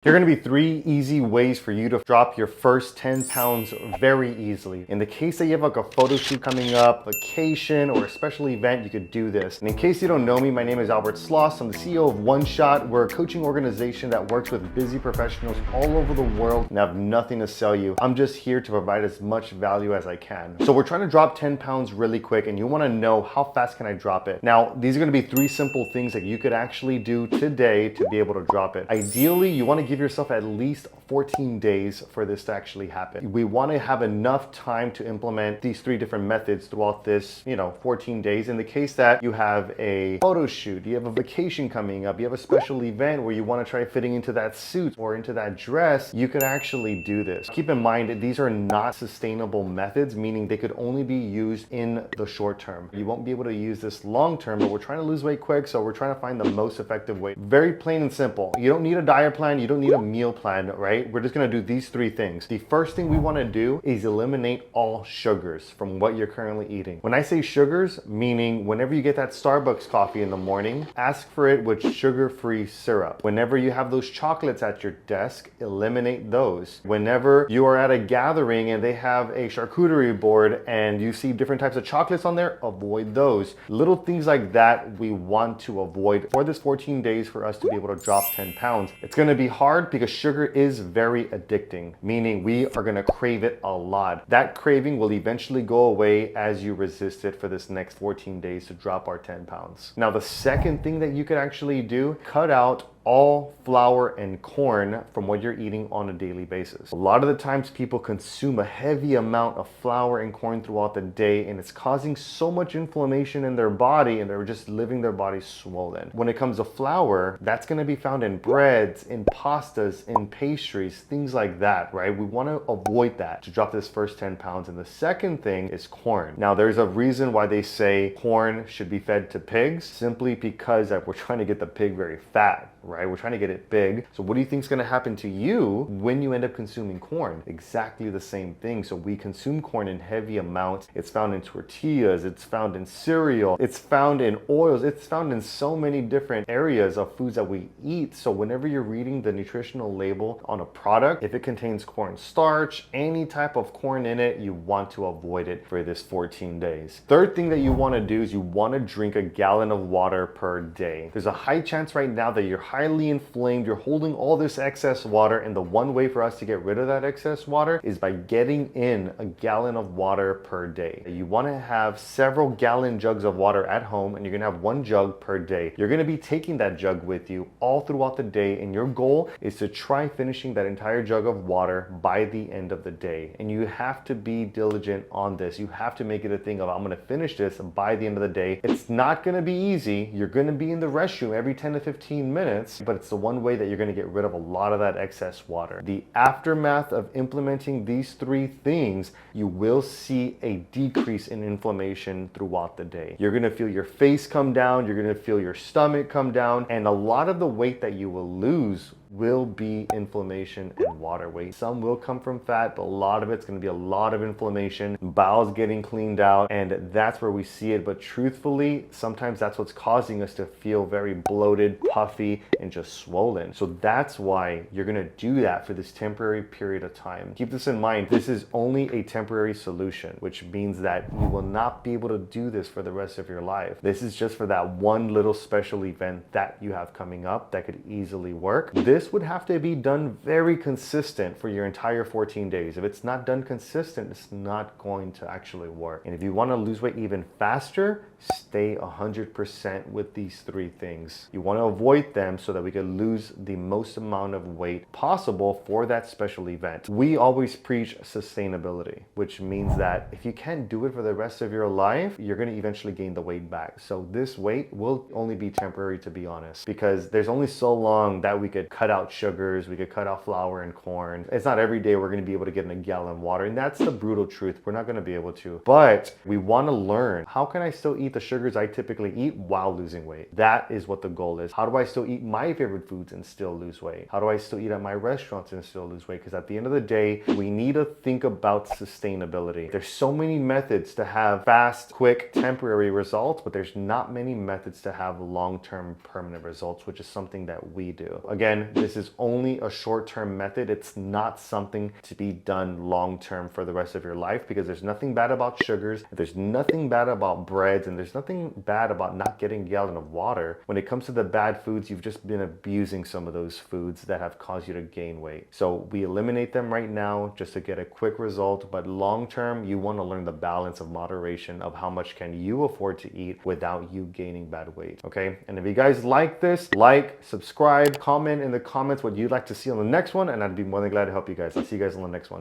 Here are going to be 3 easy ways for you to drop your first 10 pounds very easily. In the case that you have like a photo shoot coming up, vacation, or a special event, you could do this. And in case you don't know me, my name is Albert Sloss. I'm the CEO of One Shot. We're a coaching organization that works with busy professionals all over the world and have nothing to sell you. I'm just here to provide as much value as I can. So we're trying to drop 10 pounds really quick, and you want to know how fast can I drop it. Now, these are going to be 3 simple things that you could actually do today to be able to drop it. Ideally, you want to give yourself at least 14 days for this to actually happen. We want to have enough time to implement these 3 different methods throughout this, 14 days. In the case that you have a photo shoot, you have a vacation coming up, you have a special event where you want to try fitting into that suit or into that dress, you could actually do this. Keep in mind, these are not sustainable methods, meaning they could only be used in the short term. You won't be able to use this long term, but we're trying to lose weight quick, so we're trying to find the most effective way. Very plain and simple. You don't need a diet plan, you don't need a meal plan, right? We're just gonna do these 3 things. The first thing we wanna do is eliminate all sugars from what you're currently eating. When I say sugars, meaning whenever you get that Starbucks coffee in the morning, ask for it with sugar-free syrup. Whenever you have those chocolates at your desk, eliminate those. Whenever you are at a gathering and they have a charcuterie board and you see different types of chocolates on there, avoid those. Little things like that we want to avoid for this 14 days for us to be able to drop 10 pounds. It's gonna be hard because sugar is very addicting, meaning we are gonna crave it a lot. That craving will eventually go away as you resist it for this next 14 days to drop our 10 pounds. Now, the second thing that you could actually do, cut out all flour and corn from what you're eating on a daily basis. A lot of the times people consume a heavy amount of flour and corn throughout the day, and it's causing so much inflammation in their body, and they're just living their body swollen. When it comes to flour, that's going to be found in breads, in pastas, in pastries, things like that, right? We want to avoid that to drop this first 10 pounds. And the second thing is corn. Now, there's a reason why they say corn should be fed to pigs, simply because we're trying to get the pig very fat, right? We're trying to get it big. So what do you think is going to happen to you when you end up consuming corn? Exactly the same thing. So we consume corn in heavy amounts. It's found in tortillas, it's found in cereal, it's found in oils, it's found in so many different areas of foods that we eat. So whenever you're reading the nutritional label on a product, if it contains corn starch, any type of corn in it, you want to avoid it for this 14 days. Third thing that you want to do is you want to drink a gallon of water per day. There's a high chance right now that you're highly inflamed, you're holding all this excess water, and the one way for us to get rid of that excess water is by getting in a gallon of water per day. You want to have several gallon jugs of water at home, and you're going to have 1 jug per day. You're going to be taking that jug with you all throughout the day, and your goal is to try finishing that entire jug of water by the end of the day. And you have to be diligent on this. You have to make it a thing of, I'm going to finish this by the end of the day. It's not going to be easy. You're going to be in the restroom every 10 to 15 minutes, but it's the one way that you're going to get rid of a lot of that excess water. The aftermath of implementing these 3 things, you will see a decrease in inflammation throughout the day. You're going to feel your face come down, you're going to feel your stomach come down, and a lot of the weight that you will lose will be inflammation and water weight. Some will come from fat, but a lot of it's going to be a lot of inflammation, bowels getting cleaned out, and that's where we see it. But truthfully, sometimes that's what's causing us to feel very bloated, puffy, and just swollen. So that's why you're going to do that for this temporary period of time. Keep this in mind. This is only a temporary solution, which means that you will not be able to do this for the rest of your life. This is just for that one little special event that you have coming up that could easily work. This would have to be done very consistent for your entire 14 days. If it's not done consistent, it's not going to actually work. And if you want to lose weight even faster, stay 100% with these 3 things. You want to avoid them so that we can lose the most amount of weight possible for that special event. We always preach sustainability, which means that if you can't do it for the rest of your life, you're going to eventually gain the weight back. So this weight will only be temporary, to be honest, because there's only so long that we could cut out sugars, we could cut out flour and corn. It's not every day we're going to be able to get in a gallon of water, and that's the brutal truth. We're not going to be able to, but we want to learn, how can I still eat eat the sugars I typically eat while losing weight. That is what the goal is. How do I still eat my favorite foods and still lose weight? How do I still eat at my restaurants and still lose weight? Because at the end of the day, we need to think about sustainability. There's so many methods to have fast, quick, temporary results, but there's not many methods to have long-term permanent results, which is something that we do. Again, this is only a short-term method. It's not something to be done long-term for the rest of your life, because there's nothing bad about sugars, there's nothing bad about breads, and there's nothing bad about not getting a gallon of water. When it comes to the bad foods, you've just been abusing some of those foods that have caused you to gain weight. So we eliminate them right now just to get a quick result, but long-term, you want to learn the balance of moderation of how much can you afford to eat without you gaining bad weight, okay? And if you guys like this, like, subscribe, comment in the comments what you'd like to see on the next one, and I'd be more than glad to help you guys. I'll see you guys on the next one.